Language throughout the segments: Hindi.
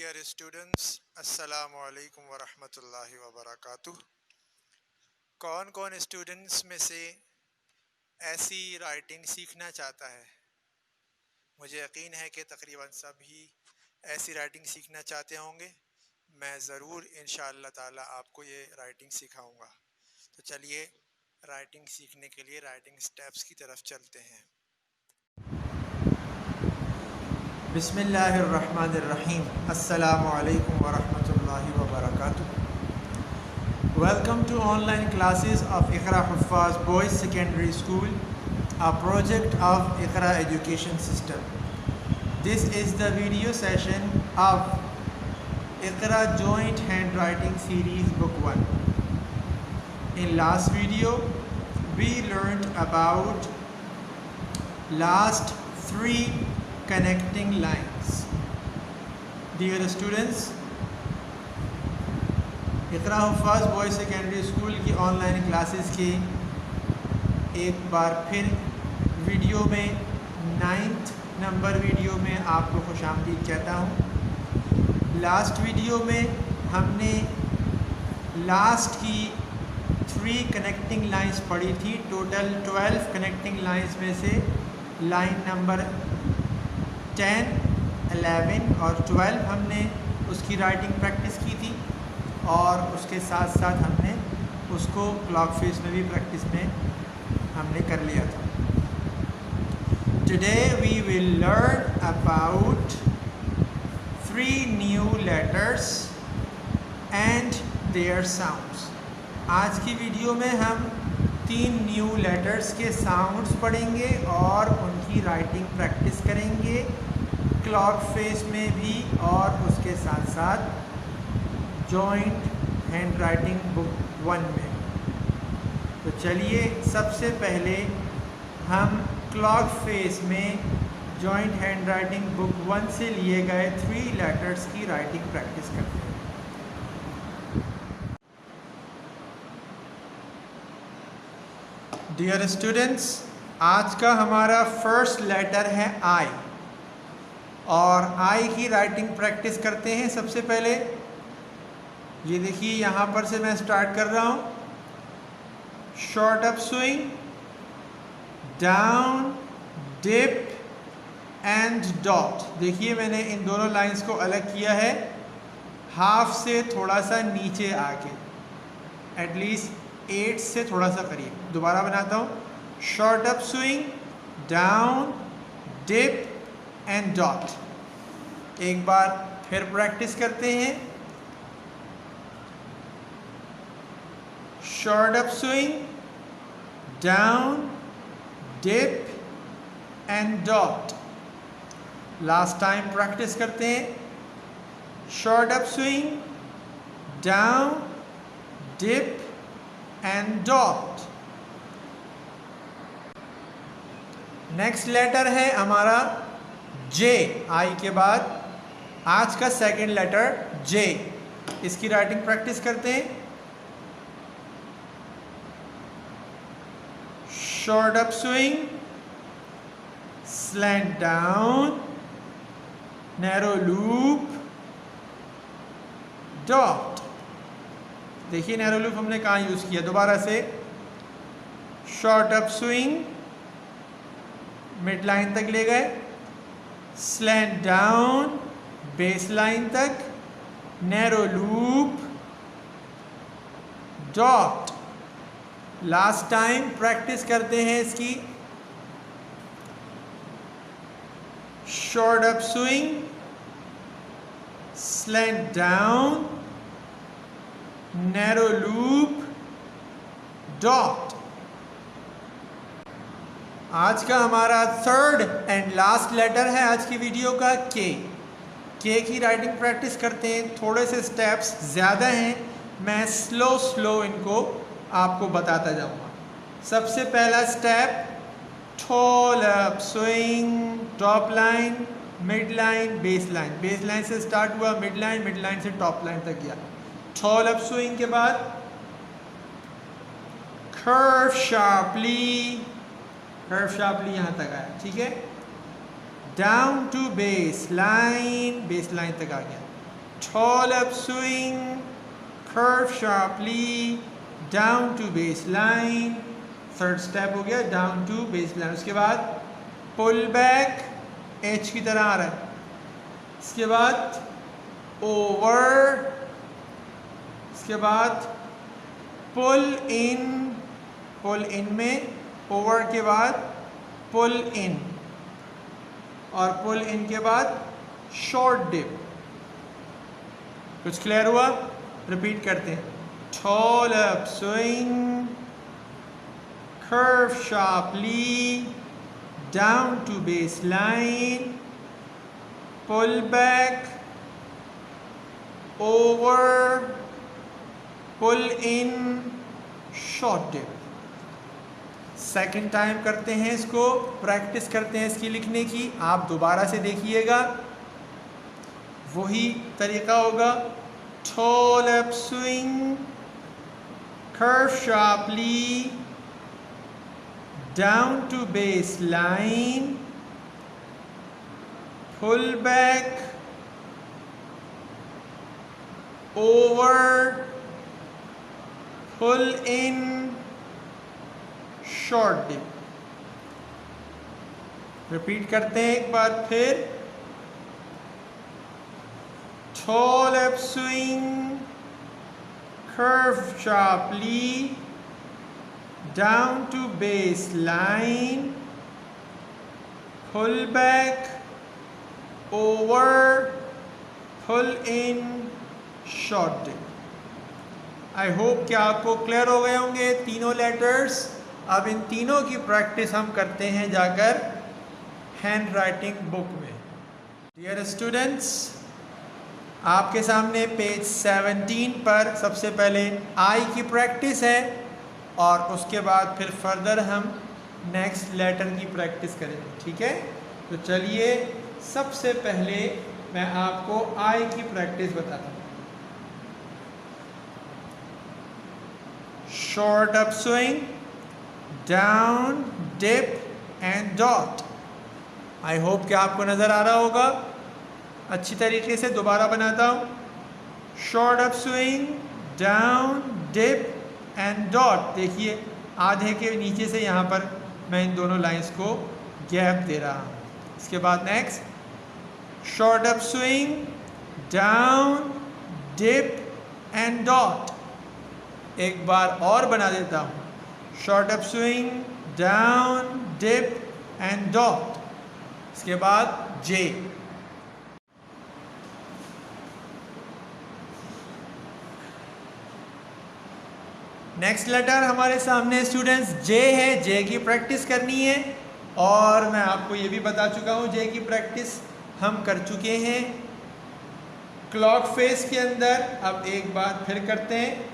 डियर स्टूडेंट्स, अस्सलामु अलैकुम वरहमतुल्लाहि वबरकातुह। कौन कौन स्टूडेंट्स में से ऐसी राइटिंग सीखना चाहता है? मुझे यकीन है कि तकरीबन सभी ऐसी राइटिंग सीखना चाहते होंगे। मैं ज़रूर इंशाअल्लाह ताला आपको ये राइटिंग सिखाऊंगा। तो चलिए राइटिंग सीखने के लिए राइटिंग स्टेप्स की तरफ चलते हैं। बिस्मिल्लाहिर्रहमानिर्रहीम। अस्सलामु अलैकुम वरहमतुल्लाहि वबरकातुह। Welcome to online classes of Iqra Huffaz Boys Secondary School, a project of Iqra Education System. This is the video session of Iqra Joint Handwriting Series Book 1. In last video, we learned about last 3 connecting lines. Dear students, Iqra हुफ़ाज़ boys secondary school की ऑनलाइन क्लासेस के एक बार फिर वीडियो में 9th नंबर वीडियो में आपको खुशामदीद कहता हूँ। लास्ट वीडियो में हमने लास्ट की 3 कनेक्टिंग लाइंस पढ़ी थी। टोटल 12 कनेक्टिंग लाइंस में से लाइन नंबर 10, 11 और 12 हमने उसकी राइटिंग प्रैक्टिस की थी और उसके साथ साथ हमने उसको क्लॉक फेस में भी प्रैक्टिस में हमने कर लिया था। Today we will learn about 3 new letters and their sounds. आज की वीडियो में हम 3 न्यू लेटर्स के साउंड्स पढ़ेंगे और उनकी राइटिंग प्रैक्टिस करेंगे क्लॉक फेस में भी और उसके साथ साथ जॉइंट हैंड राइटिंग बुक 1 में। तो चलिए सबसे पहले हम क्लॉक फेस में जॉइंट हैंड राइटिंग बुक 1 से लिए गए 3 लेटर्स की राइटिंग प्रैक्टिस करते हैं। डियर स्टूडेंट्स, आज का हमारा फर्स्ट लेटर है आई और आई की राइटिंग प्रैक्टिस करते हैं। सबसे पहले ये देखिए, यहाँ पर से मैं स्टार्ट कर रहा हूँ। Short up swing, down, dip and dot. देखिए मैंने इन दोनों लाइंस को अलग किया है, हाफ से थोड़ा सा नीचे आके, एटलीस्ट 8 से थोड़ा सा करीब। दोबारा बनाता हूँ। Short up swing, down, dip and dot. एक बार फिर प्रैक्टिस करते हैं। Short up swing, down, dip and dot. Last time practice करते हैं। Short up swing, down, dip and dot. Next letter है हमारा जे। आई के बाद आज का सेकंड लेटर जे। इसकी राइटिंग प्रैक्टिस करते हैं। Short up swing, slant down, narrow loop, dot. देखिए नैरो लूप हमने कहाँ यूज किया। दोबारा से short up swing, mid line तक ले गए, स्लैंट डाउन बेस लाइन तक, narrow loop, dot. Last time practice करते हैं इसकी। Short up swing, slant down, narrow loop, dot. आज का हमारा थर्ड एंड लास्ट लेटर है आज की वीडियो का के। के की राइटिंग प्रैक्टिस करते हैं। थोड़े से स्टेप्स ज़्यादा हैं, मैं स्लो इनको आपको बताता जाऊंगा। सबसे पहला step, tall up swing, top line, mid line, base line. Base line से स्टार्ट हुआ, मिड लाइन से टॉप लाइन तक गया। टॉल अप स्विंग के बाद कर्व शार्पली यहाँ तक आया, ठीक है। डाउन टू बेस लाइन तक आ गया। tall up swing, curve sharply down to baseline, third step हो गया डाउन टू बेसलाइन। उसके बाद पुल बैक, एच की तरह आ रहा है। इसके बाद ओवर, इसके बाद पुल इन में ओवर के बाद पुल इन, और पुल इन के बाद शॉर्ट डिप। कुछ क्लियर हुआ? रिपीट करते हैं। Tall up swing, curve sharply down to baseline, pull back, over, pull in, short dip। Second time करते हैं इसको, प्रैक्टिस करते हैं इसकी लिखने की। आप दोबारा से देखिएगा, वही तरीका होगा। tall up swing, curve sharply down to baseline, pull back, over, pull in, short dip। Repeat करते हैं एक बार फिर। tall up swing, curve sharply down to baseline, pull back, over, pull in, short dip। I hope कि आपको क्लियर हो गए होंगे तीनों लेटर्स। अब इन तीनों की प्रैक्टिस हम करते हैं जाकर हैंड राइटिंग बुक में। डियर स्टूडेंट्स, आपके सामने पेज 17 पर सबसे पहले आई की प्रैक्टिस है, और उसके बाद फिर फर्दर हम नेक्स्ट लेटर की प्रैक्टिस करेंगे। ठीक है, तो चलिए सबसे पहले मैं आपको आई की प्रैक्टिस बताता हूँ। Short up swing, down dip and dot. I hope कि आपको नज़र आ रहा होगा। अच्छी तरीके से दोबारा बनाता हूँ। Short up swing, down dip and dot. देखिए आधे के नीचे से यहाँ पर मैं इन दोनों लाइंस को गैप दे रहा हूँ। इसके बाद next short up swing, down dip and dot. एक बार और बना देता हूँ। Short up swing, down dip and dot. इसके बाद जे। नेक्स्ट लेटर हमारे सामने स्टूडेंट्स जे है। जे की प्रैक्टिस करनी है, और मैं आपको ये भी बता चुका हूँ जे की प्रैक्टिस हम कर चुके हैं क्लॉक फेस के अंदर। अब एक बार फिर करते हैं।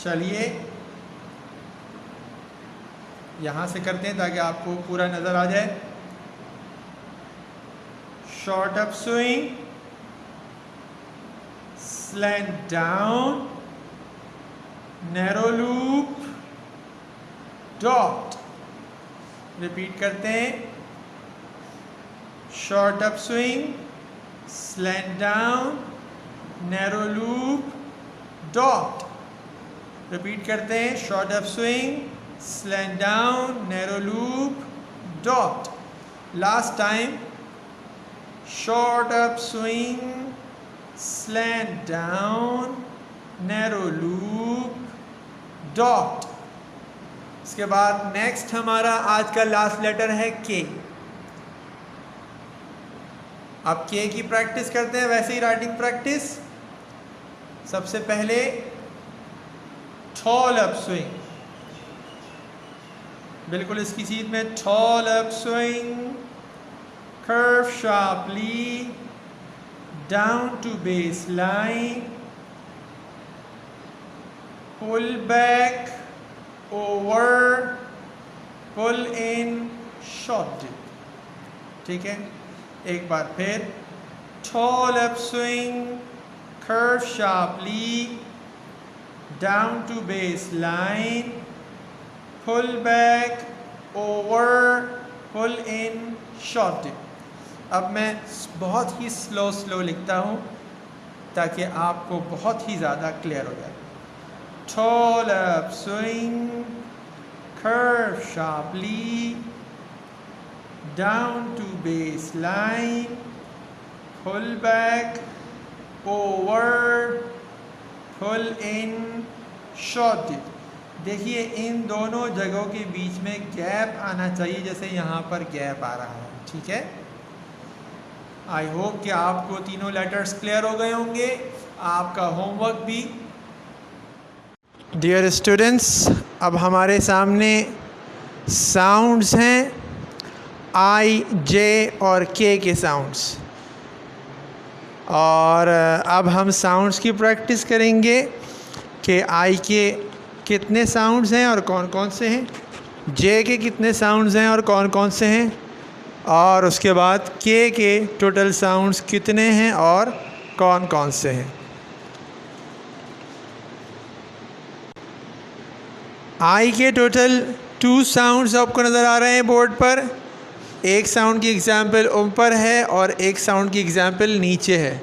चलिए यहाँ से करते हैं ताकि आपको पूरा नज़र आ जाए। Short up swing, slant down, narrow loop, dot। Repeat करते हैं। Short up swing, slant down, narrow loop, dot। Repeat करते हैं। Short up swing, slant down, narrow loop, dot। Last time. Short up swing, slant down, narrow loop, dot। इसके बाद नेक्स्ट हमारा आज का लास्ट लेटर है के। अब के की प्रैक्टिस करते हैं, वैसे ही राइटिंग प्रैक्टिस। सबसे पहले टॉल अप स्विंग, बिल्कुल इसकी सीध में। Tall up swing, curve sharply down to baseline, pull back, over, pull in, short dip। ठीक है, एक बार फिर। tall up swing, curve sharply down to baseline, pull back, over, pull in, short dip। अब मैं बहुत ही स्लो लिखता हूँ ताकि आपको बहुत ही ज़्यादा क्लियर हो जाए। Tall up, swing, curve sharply, down to baseline, pull back, over, pull in, short dip। देखिए इन दोनों जगहों के बीच में गैप आना चाहिए, जैसे यहाँ पर गैप आ रहा है, ठीक है। आई होप कि आपको तीनों लेटर्स क्लियर हो गए होंगे। आपका होमवर्क भी। डियर स्टूडेंट्स, अब हमारे सामने साउंड्स हैं, आई, जे और के साउंड्स, और अब हम साउंड्स की प्रैक्टिस करेंगे कि आई के कितने साउंड्स हैं और कौन कौन से हैं, जे के कितने साउंड्स हैं और कौन कौन से हैं, और उसके बाद के टोटल साउंड्स कितने हैं और कौन कौन से हैं। आई के टोटल 2 साउंड्स आपको नज़र आ रहे हैं बोर्ड पर। एक साउंड की एग्जाम्पल ऊपर है और एक साउंड की एग्जाम्पल नीचे है।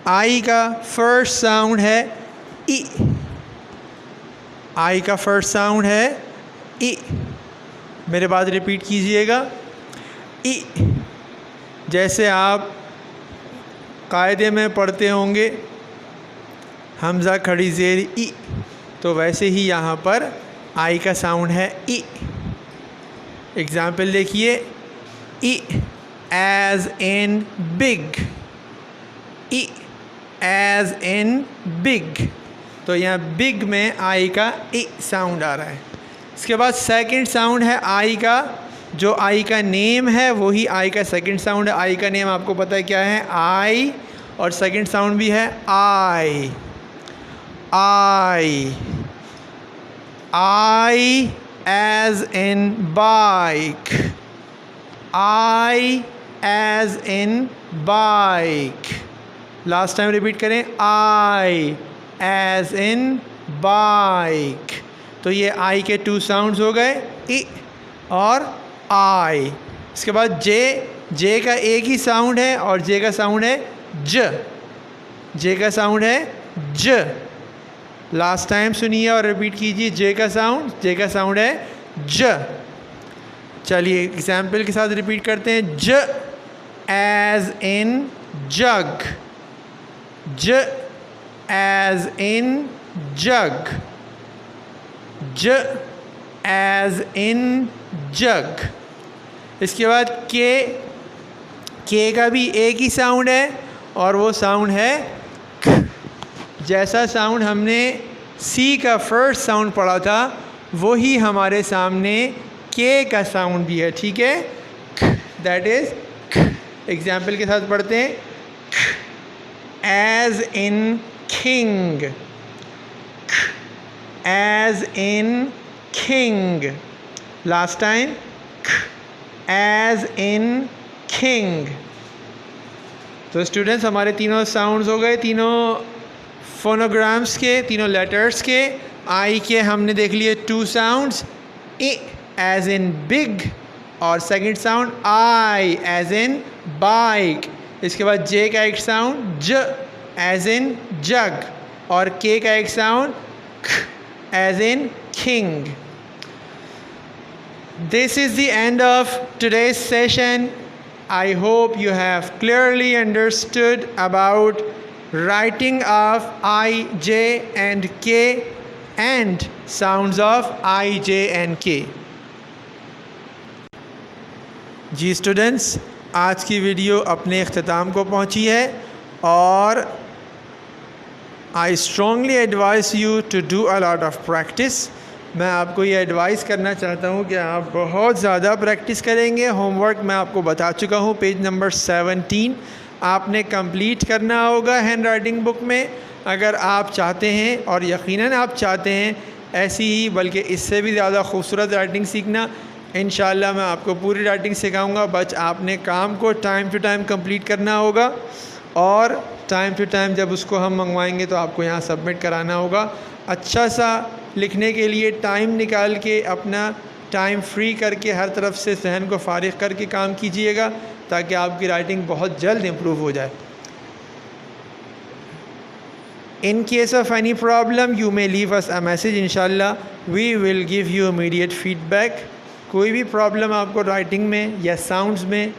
आई का फर्स्ट साउंड है ई। आई का फर्स्ट साउंड है ई। मेरे बाद रिपीट कीजिएगा, ई। जैसे आप कायदे में पढ़ते होंगे हमज़ा खड़ी ज़ेर ई, तो वैसे ही यहाँ पर आई का साउंड है ई। एग्ज़ाम्पल देखिए, E as in big, E as in big, तो यहाँ बिग में आई का ई साउंड आ रहा है। इसके बाद सेकंड साउंड है आई का, जो आई का नेम है वही आई का सेकंड साउंड है। आई का नेम आपको पता है क्या है, आई, और सेकंड साउंड भी है I. I, I as in bike, I as in bike. Last time repeat करें, आई एज इन बाइक। तो ये आई के 2 साउंड्स हो गए, ई और आई। इसके बाद जे का एक ही साउंड है और जे का साउंड है ज। जे का साउंड है ज। लास्ट टाइम सुनिए और रिपीट कीजिए, जे का साउंड है ज। चलिए एग्जाम्पल के साथ रिपीट करते हैं, ज एज इन जग, ज एज इन जग, ज एज इन जग। इसके बाद के का भी एक ही साउंड है और वो साउंड है ख। जैसा साउंड हमने सी का फर्स्ट साउंड पढ़ा था वही हमारे सामने के का साउंड भी है, ठीक है। दैट इज एग्जाम्पल के साथ पढ़ते हैं, as in king, as in king. Last time, as in king. तो स्टूडेंट्स, हमारे तीनों साउंड्स हो गए, तीनों फोनोग्राम्स के, तीनों लेटर्स के। आई के हमने देख लिए 2 sounds, A as in big, और second sound I as in bike. इसके बाद जे का एक साउंड ज एज इन जग, और के का एक साउंड ख as in king. This is the end of today's session. I hope you have clearly understood about writing of I, J and K and sounds of I, J and K. जी स्टूडेंट्स, आज की वीडियो अपने अख्ताम को पहुंची है और I strongly advise you to do a lot of practice. मैं आपको ये एडवाइस करना चाहता हूँ कि आप बहुत ज़्यादा प्रैक्टिस करेंगे। होमवर्क मैं आपको बता चुका हूँ, पेज नंबर 17 आपने कंप्लीट करना होगा हैंड राइटिंग बुक में। अगर आप चाहते हैं, और यकीनन आप चाहते हैं, ऐसी ही बल्कि इससे भी ज़्यादा खूबसूरत राइटिंग सीखना, इंशाल्लाह मैं आपको पूरी राइटिंग सिखाऊंगा। बस आपने काम को टाइम टू टाइम कंप्लीट करना होगा और टाइम टू टाइम जब उसको हम मंगवाएंगे तो आपको यहाँ सबमिट कराना होगा। अच्छा सा लिखने के लिए टाइम निकाल के अपना टाइम फ्री करके हर तरफ से जहन को फारिग करके काम कीजिएगा ताकि आपकी राइटिंग बहुत जल्द इम्प्रूव हो जाए। In case of any problem, you may leave us a message. इंशाल्लाह we will give you immediate feedback. कोई भी प्रॉब्लम आपको राइटिंग में या साउंड्स में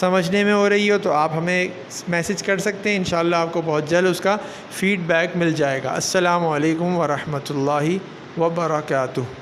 समझने में हो रही हो तो आप हमें मैसेज कर सकते हैं। इंशाल्लाह आपको बहुत जल्द उसका फ़ीडबैक मिल जाएगा। अस्सलामु अलैकुम व रहमतुल्लाहि व बरकातुहू।